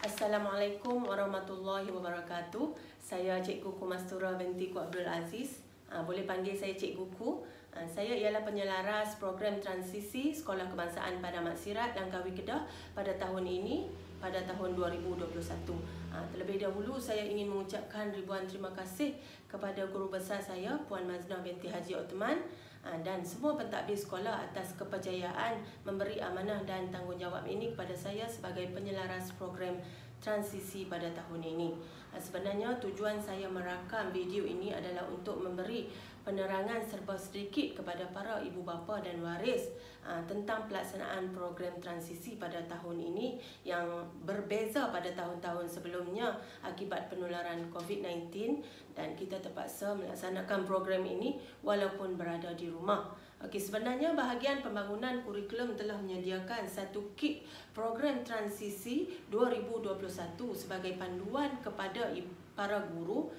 Assalamualaikum warahmatullahi wabarakatuh. Saya Cikgu Kumastura binti Ku Abdul Aziz. Boleh panggil saya Cikgu Ku. Saya ialah penyelaras program transisi Sekolah Kebangsaan Padang Mat Sirat Langkawi Kedah pada tahun ini, pada tahun 2021. Terlebih dahulu saya ingin mengucapkan ribuan terima kasih kepada guru besar saya Puan Maznah binti Haji Othman dan semua pentadbir sekolah atas kepercayaan memberi amanah dan tanggungjawab ini kepada saya sebagai penyelaras program transisi pada tahun ini. Sebenarnya tujuan saya merakam video ini adalah untuk memberi penerangan serba sedikit kepada para ibu bapa dan waris tentang pelaksanaan program transisi pada tahun ini yang berbeza pada tahun-tahun sebelumnya akibat penularan COVID-19, dan kita terpaksa melaksanakan program ini walaupun berada di rumah. Sebenarnya bahagian pembangunan kurikulum telah menyediakan satu kit program transisi 2021 sebagai panduan kepada para guru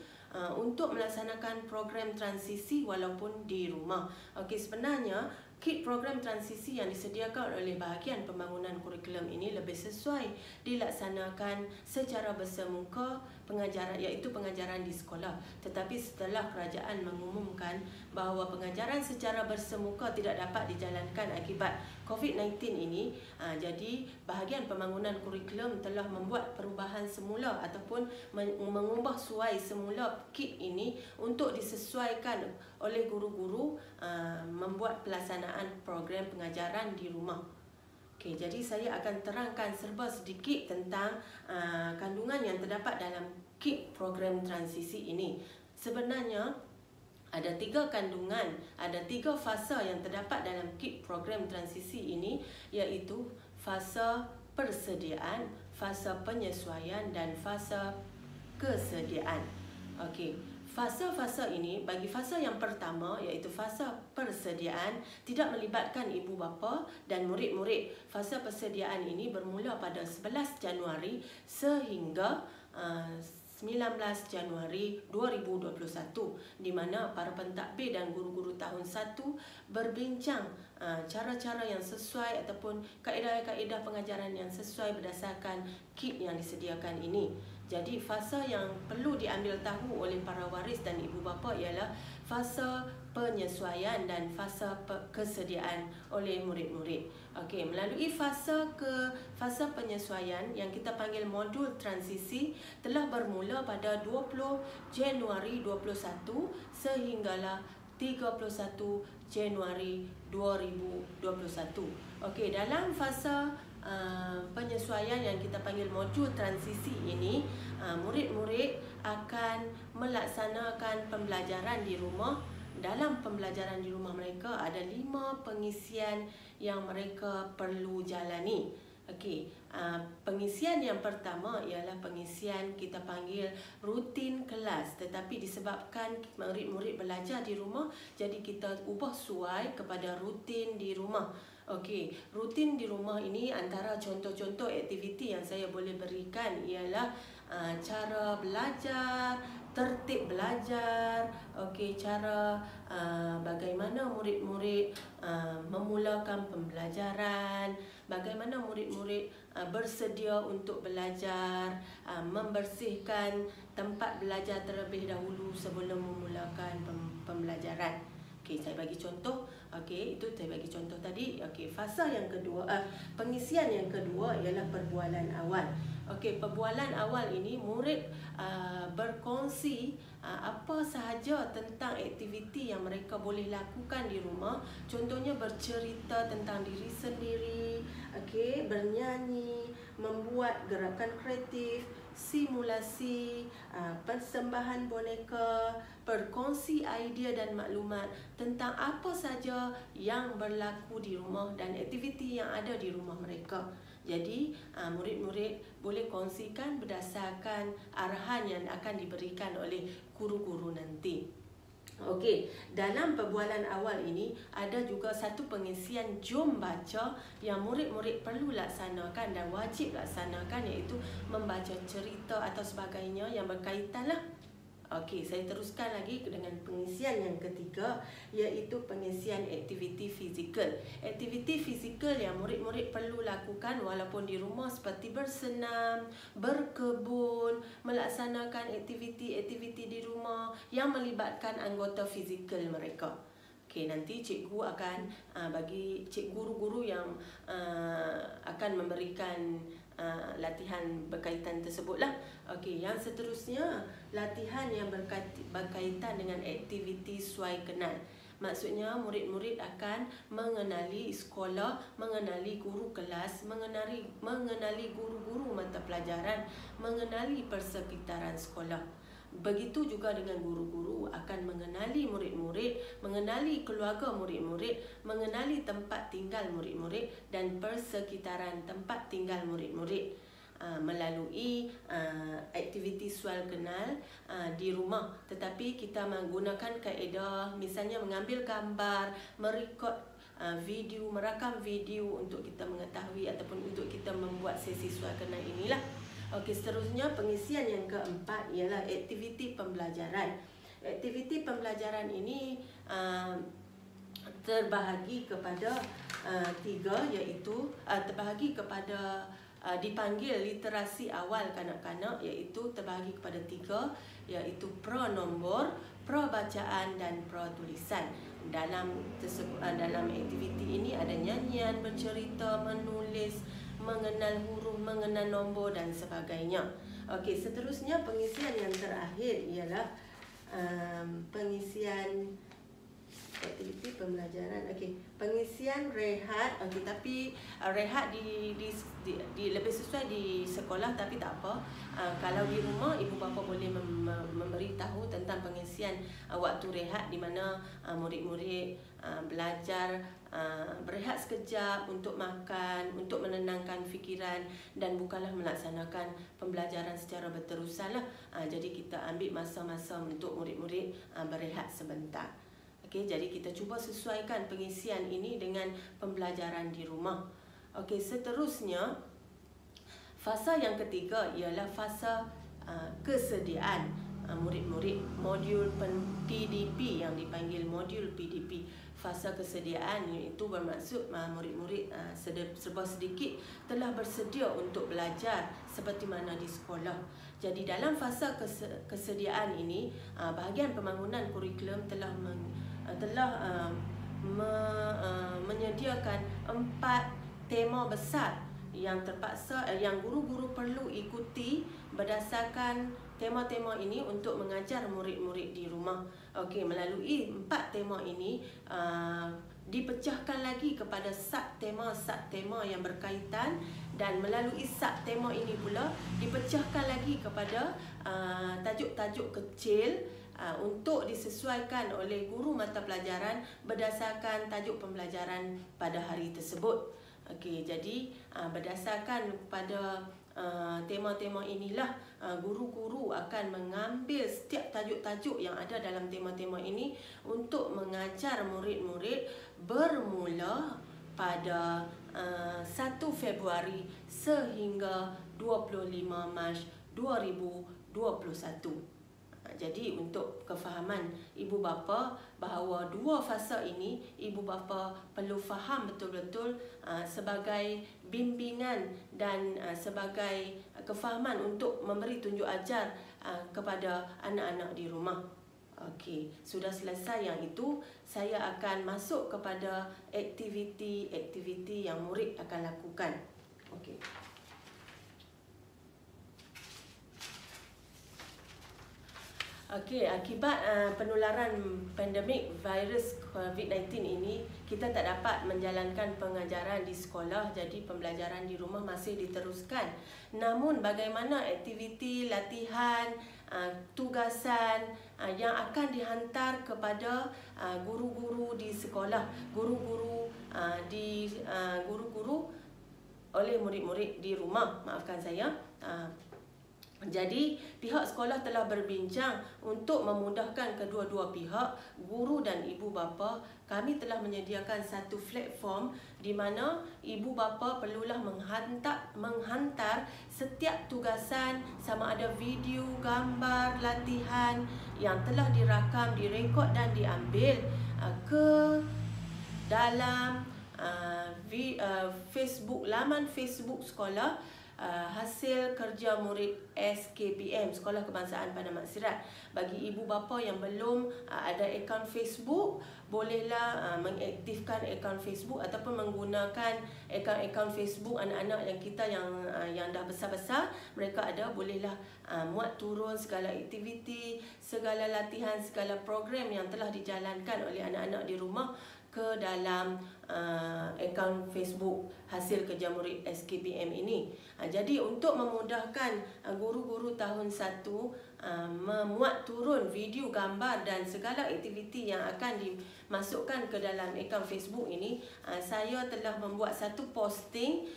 untuk melaksanakan program transisi walaupun di rumah. Sebenarnya kit program transisi yang disediakan oleh bahagian pembangunan kurikulum ini lebih sesuai dilaksanakan secara bersemuka pengajaran, iaitu pengajaran di sekolah. Tetapi setelah kerajaan mengumumkan bahawa pengajaran secara bersemuka tidak dapat dijalankan akibat COVID-19 ini, jadi bahagian pembangunan kurikulum telah membuat perubahan semula ataupun mengubah suai semula kit ini untuk disesuaikan oleh guru-guru membuat pelaksanaan program pengajaran di rumah. Jadi saya akan terangkan serba sedikit tentang kandungan yang terdapat dalam kit program transisi ini. Sebenarnya ada 3 kandungan, ada 3 fasa yang terdapat dalam kit program transisi ini, iaitu fasa persediaan, fasa penyesuaian dan fasa kesediaan. Fasa-fasa ini, bagi fasa yang pertama iaitu fasa persediaan, tidak melibatkan ibu bapa dan murid-murid. Fasa persediaan ini bermula pada 11 Januari sehingga 19 Januari 2021, di mana para pentadbir dan guru-guru tahun 1 berbincang cara-cara yang sesuai ataupun kaedah-kaedah pengajaran yang sesuai berdasarkan kit yang disediakan ini. Jadi fasa yang perlu diambil tahu oleh para waris dan ibu bapa ialah fasa penyesuaian dan fasa kesediaan oleh murid-murid. Melalui fasa penyesuaian yang kita panggil modul transisi telah bermula pada 20 Januari 2021 sehinggalah 31 Januari 2021. Dalam fasa penyesuaian yang kita panggil modul transisi ini, murid-murid akan melaksanakan pembelajaran di rumah. Dalam pembelajaran di rumah mereka ada 5 pengisian yang mereka perlu jalani. Pengisian yang pertama ialah pengisian kita panggil rutin kelas, tetapi disebabkan murid-murid belajar di rumah, jadi kita ubah suai kepada rutin di rumah. Rutin di rumah ini antara contoh-contoh aktiviti yang saya boleh berikan ialah cara belajar, tertib belajar, cara bagaimana murid-murid memulakan pembelajaran, bagaimana murid-murid bersedia untuk belajar, membersihkan tempat belajar terlebih dahulu sebelum memulakan pembelajaran. Saya bagi contoh. Itu saya bagi contoh tadi. Fasa yang kedua, pengisian yang kedua ialah perbualan awal. Perbualan awal ini murid berkongsi apa sahaja tentang aktiviti yang mereka boleh lakukan di rumah. Contohnya bercerita tentang diri sendiri, bernyanyi, membuat gerakan kreatif, simulasi, persembahan boneka, berkongsi idea dan maklumat tentang apa saja yang berlaku di rumah dan aktiviti yang ada di rumah mereka. Jadi murid-murid boleh kongsikan berdasarkan arahan yang akan diberikan oleh guru-guru nanti. Dalam perbualan awal ini ada juga satu pengisian jom baca yang murid-murid perlu laksanakan dan wajib laksanakan, iaitu membaca cerita atau sebagainya yang berkaitanlah Okey, saya teruskan lagi dengan pengisian yang ketiga, iaitu pengisian aktiviti fizikal. Aktiviti fizikal yang murid-murid perlu lakukan walaupun di rumah seperti bersenam, berkebun, melaksanakan aktiviti-aktiviti di rumah yang melibatkan anggota fizikal mereka. Okey, nanti cikgu akan bagi guru-guru yang akan memberikan latihan berkaitan tersebutlah. Okey, yang seterusnya latihan yang berkaitan dengan aktiviti suai kenal. Maksudnya murid-murid akan mengenali sekolah, mengenali guru kelas, mengenali guru-guru mata pelajaran, mengenali persekitaran sekolah. Begitu juga dengan guru-guru akan mengenali murid-murid, mengenali keluarga murid-murid, mengenali tempat tinggal murid-murid dan persekitaran tempat tinggal murid-murid melalui aktiviti soal kenal di rumah. Tetapi kita menggunakan kaedah misalnya mengambil gambar, merekod video, merakam video untuk kita mengetahui ataupun untuk kita membuat sesi soal kenal inilah. Okey, seterusnya pengisian yang keempat ialah aktiviti pembelajaran. Aktiviti pembelajaran ini terbahagi kepada tiga, iaitu terbahagi kepada dipanggil literasi awal kanak-kanak, iaitu terbahagi kepada tiga, iaitu pra-nombor, pra-bacaan dan pra-tulisan. Dalam aktiviti ini ada nyanyian, bercerita, menulis, mengenal huruf, mengenal nombor dan sebagainya. Okey, seterusnya pengisian yang terakhir ialah pengisian aktiviti pembelajaran. Okey, pengisian rehat. Okey, tapi rehat di lebih sesuai di sekolah, tapi tak apa. Kalau di rumah ibu bapa boleh memberitahu tentang pengisian waktu rehat di mana murid-murid belajar berehat sekejap untuk makan, untuk menenangkan fikiran dan bukanlah melaksanakan pembelajaran secara berterusan lah. Jadi kita ambil masa-masa untuk murid-murid berehat sebentar. Okey, jadi kita cuba sesuaikan pengisian ini dengan pembelajaran di rumah. Okey, seterusnya fasa yang ketiga ialah fasa kesediaan murid-murid, modul PDP yang dipanggil modul PDP. Fasa kesediaan iaitu bermaksud murid-murid serba sedikit telah bersedia untuk belajar seperti mana di sekolah. Jadi dalam fasa kesediaan ini, bahagian pembangunan kurikulum telah menyediakan 4 tema besar yang terpaksa yang guru-guru perlu ikuti berdasarkan tema-tema ini untuk mengajar murid-murid di rumah. Okey, melalui 4 tema ini dipecahkan lagi kepada sub-tema yang berkaitan, dan melalui sub-tema ini pula dipecahkan lagi kepada tajuk-tajuk kecil untuk disesuaikan oleh guru mata pelajaran berdasarkan tajuk pembelajaran pada hari tersebut. Okey, jadi berdasarkan pada tema-tema inilah guru-guru akan mengambil setiap tajuk-tajuk yang ada dalam tema-tema ini untuk mengajar murid-murid bermula pada 1 Februari sehingga 25 Mac 2021. Jadi untuk kefahaman ibu bapa bahawa 2 fasa ini ibu bapa perlu faham betul-betul sebagai bimbingan dan sebagai kefahaman untuk memberi tunjuk ajar kepada anak-anak di rumah. Okey, sudah selesai yang itu, saya akan masuk kepada aktiviti-aktiviti yang murid akan lakukan. Okey. Okey, akibat penularan pandemik virus COVID-19 ini, kita tak dapat menjalankan pengajaran di sekolah, jadi pembelajaran di rumah masih diteruskan. Namun bagaimana aktiviti, latihan, tugasan yang akan dihantar kepada guru-guru di sekolah, guru-guru oleh murid-murid di rumah, maafkan saya. Jadi, pihak sekolah telah berbincang untuk memudahkan kedua-dua pihak, guru dan ibu bapa. Kami telah menyediakan satu platform di mana ibu bapa perlulah menghantar setiap tugasan sama ada video, gambar, latihan yang telah dirakam, direkod dan diambil ke dalam Facebook, laman Facebook sekolah, hasil kerja murid SKPM, Sekolah Kebangsaan Padang Maksirat. Bagi ibu bapa yang belum ada akaun Facebook, bolehlah mengaktifkan akaun Facebook ataupun menggunakan akaun Facebook anak-anak yang kita yang dah besar-besar. Mereka ada, bolehlah muat turun segala aktiviti, segala latihan, segala program yang telah dijalankan oleh anak-anak di rumah ke dalam akaun Facebook hasil kerja murid SKPM ini. Jadi untuk memudahkan guru-guru tahun 1 memuat turun video, gambar dan segala aktiviti yang akan dimasukkan ke dalam akaun Facebook ini, saya telah membuat satu posting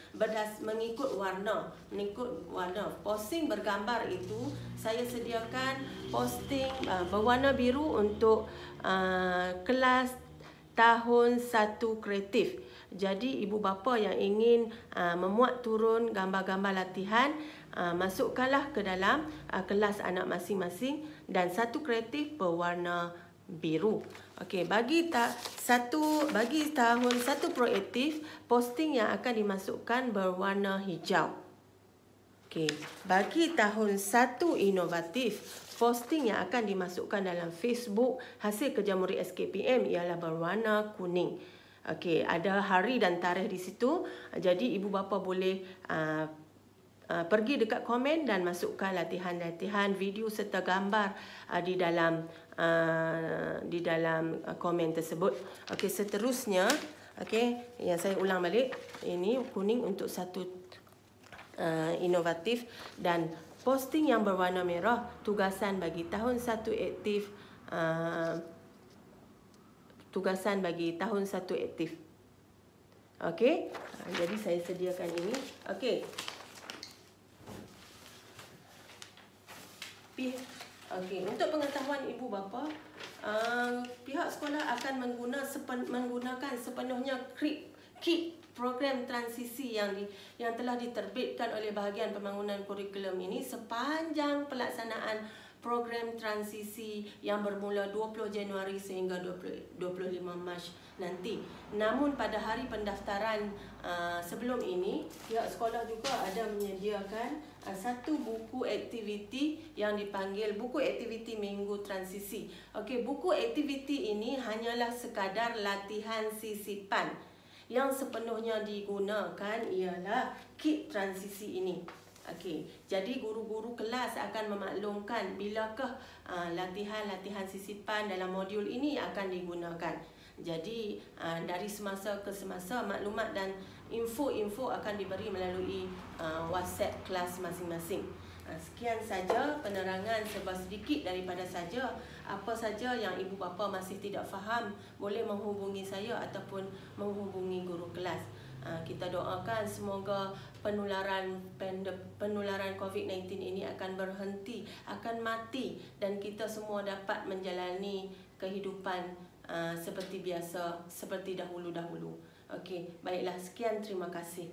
mengikut warna. Posting bergambar itu saya sediakan posting berwarna biru untuk kelas tahun 1 kreatif. Jadi ibu bapa yang ingin memuat turun gambar-gambar latihan, masukkanlah ke dalam kelas anak masing-masing, dan satu kreatif berwarna biru. Okey, bagi tahun 1 proaktif, posting yang akan dimasukkan berwarna hijau. Okey, bagi tahun 1 inovatif, posting yang akan dimasukkan dalam Facebook hasil kerja murid SKPM ialah berwarna kuning. Okey, ada hari dan tarikh di situ. Jadi ibu bapa boleh pergi dekat komen dan masukkan latihan-latihan video serta gambar di dalam komen tersebut. Okey, seterusnya, okey, yang saya ulang balik, ini kuning untuk satu inovatif, dan posting yang berwarna merah tugasan bagi tahun 1 aktif, tugasan bagi tahun 1 aktif. Okey, jadi saya sediakan ini. Okey, untuk pengetahuan ibu bapa, pihak sekolah akan menggunakan sepenuhnya kit program transisi yang telah diterbitkan oleh bahagian pembangunan kurikulum ini sepanjang pelaksanaan program transisi yang bermula 20 Januari sehingga 25 Mac nanti. Namun pada hari pendaftaran sebelum ini, pihak sekolah juga ada menyediakan satu buku aktiviti yang dipanggil buku aktiviti minggu transisi. Okey, buku aktiviti ini hanyalah sekadar latihan sisipan. Yang sepenuhnya digunakan ialah kit transisi ini. Okey, jadi guru-guru kelas akan memaklumkan bilakah latihan-latihan sisipan dalam modul ini akan digunakan. Jadi dari semasa ke semasa, maklumat dan info-info akan diberi melalui WhatsApp kelas masing-masing. Sekian saja penerangan serba sedikit daripada saja. Apa saja yang ibu bapa masih tidak faham, boleh menghubungi saya ataupun menghubungi guru kelas. Kita doakan semoga penularan COVID-19 ini akan berhenti, akan mati, dan kita semua dapat menjalani kehidupan seperti biasa, seperti dahulu-dahulu. Okey, baiklah, sekian, terima kasih.